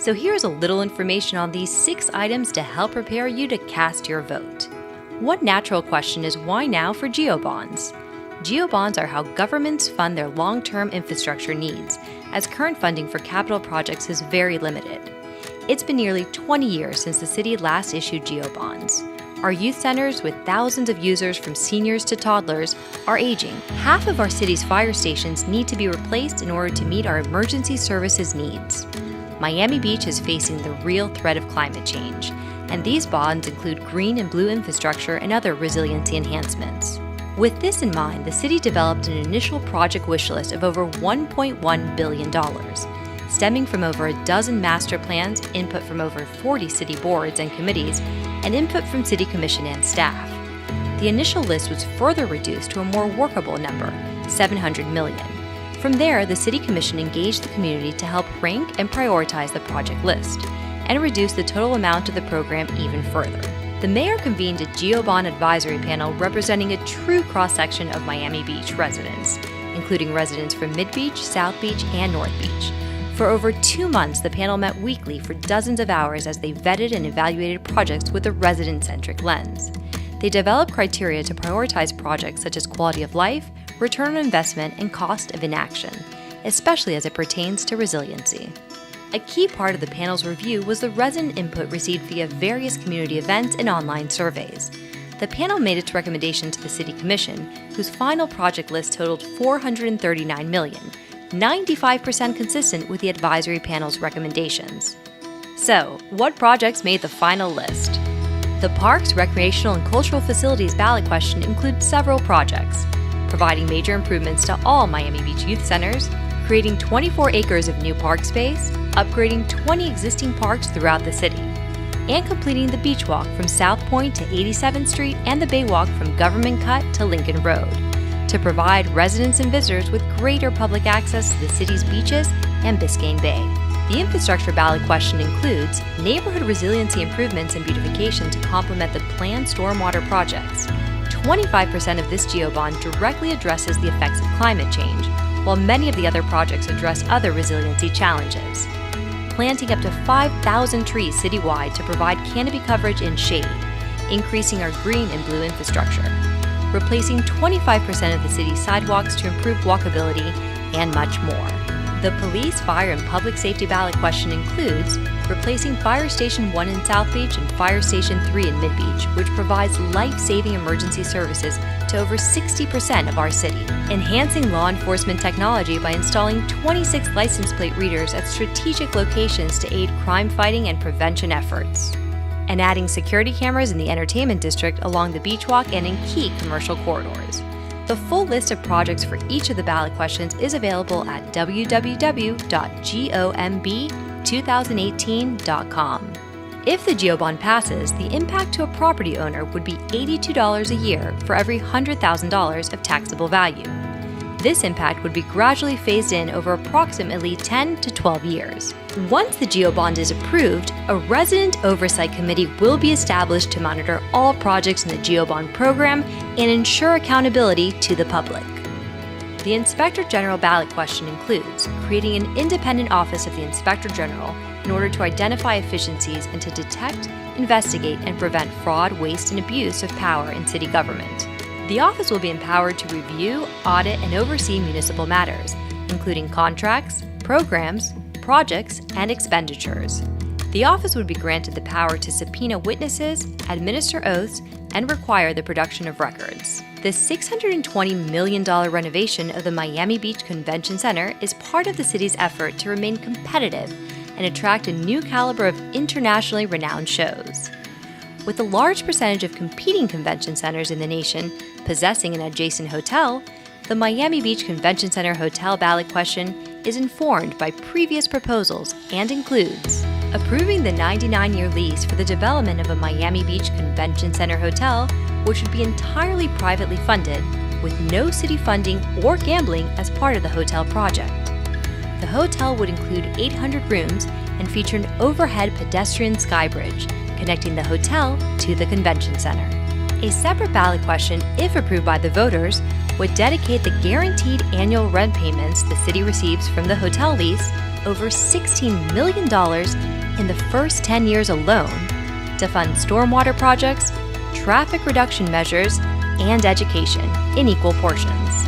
So here's a little information on these 6 items to help prepare you to cast your vote. One natural question is why now for geobonds? Geobonds are how governments fund their long-term infrastructure needs, as current funding for capital projects is very limited. It's been nearly 20 years since the city last issued geobonds. Our youth centers, with thousands of users from seniors to toddlers, are aging. Half of our city's fire stations need to be replaced in order to meet our emergency services needs. Miami Beach is facing the real threat of climate change, and these bonds include green and blue infrastructure and other resiliency enhancements. With this in mind, the city developed an initial project wish list of over $1.1 billion, stemming from over a dozen master plans, input from over 40 city boards and committees, and input from City Commission and staff. The initial list was further reduced to a more workable number, $700 million. From there, the City Commission engaged the community to help rank and prioritize the project list, and reduce the total amount of the program even further. The mayor convened a Geobond advisory panel representing a true cross-section of Miami Beach residents, including residents from Mid-Beach, South Beach, and North Beach. For over 2 months, the panel met weekly for dozens of hours as they vetted and evaluated projects with a resident-centric lens. They developed criteria to prioritize projects such as quality of life, return on investment, and cost of inaction, especially as it pertains to resiliency. A key part of the panel's review was the resident input received via various community events and online surveys. The panel made its recommendation to the City Commission, whose final project list totaled $439 million, 95% consistent with the advisory panel's recommendations. So, what projects made the final list? The Parks, Recreational, and Cultural Facilities ballot question includes several projects: providing major improvements to all Miami Beach youth centers, creating 24 acres of new park space, upgrading 20 existing parks throughout the city, and completing the beach walk from South Point to 87th Street and the Bay Walk from Government Cut to Lincoln Road, to provide residents and visitors with greater public access to the city's beaches and Biscayne Bay. The infrastructure ballot question includes neighborhood resiliency improvements and beautification to complement the planned stormwater projects. 25% of this geobond directly addresses the effects of climate change, while many of the other projects address other resiliency challenges. Planting up to 5,000 trees citywide to provide canopy coverage and shade, increasing our green and blue infrastructure, replacing 25% of the city's sidewalks to improve walkability, and much more. The police, fire, and public safety ballot question includes replacing Fire Station 1 in South Beach and Fire Station 3 in Mid-Beach, which provides life-saving emergency services to over 60% of our city. Enhancing law enforcement technology by installing 26 license plate readers at strategic locations to aid crime fighting and prevention efforts. And adding security cameras in the entertainment district along the beach walk and in key commercial corridors. The full list of projects for each of the ballot questions is available at www.gomb2018.com. If the geobond passes, the impact to a property owner would be $82 a year for every $100,000 of taxable value. This impact would be gradually phased in over approximately 10 to 12 years. Once the geobond is approved, a resident oversight committee will be established to monitor all projects in the geobond program and ensure accountability to the public. The Inspector General ballot question includes creating an independent office of the Inspector General in order to identify efficiencies and to detect, investigate, and prevent fraud, waste, and abuse of power in city government. The office will be empowered to review, audit, and oversee municipal matters, including contracts, programs, projects, and expenditures. The office would be granted the power to subpoena witnesses, administer oaths, and require the production of records. The $620 million renovation of the Miami Beach Convention Center is part of the city's effort to remain competitive and attract a new caliber of internationally renowned shows. With a large percentage of competing convention centers in the nation possessing an adjacent hotel, the Miami Beach Convention Center hotel ballot question is informed by previous proposals and includes approving the 99-year lease for the development of a Miami Beach Convention Center hotel, which would be entirely privately funded, with no city funding or gambling as part of the hotel project. The hotel would include 800 rooms and feature an overhead pedestrian sky bridge connecting the hotel to the convention center. A separate ballot question, if approved by the voters, would dedicate the guaranteed annual rent payments the city receives from the hotel lease, over $16 million, in the first 10 years alone to fund stormwater projects, traffic reduction measures, and education in equal portions.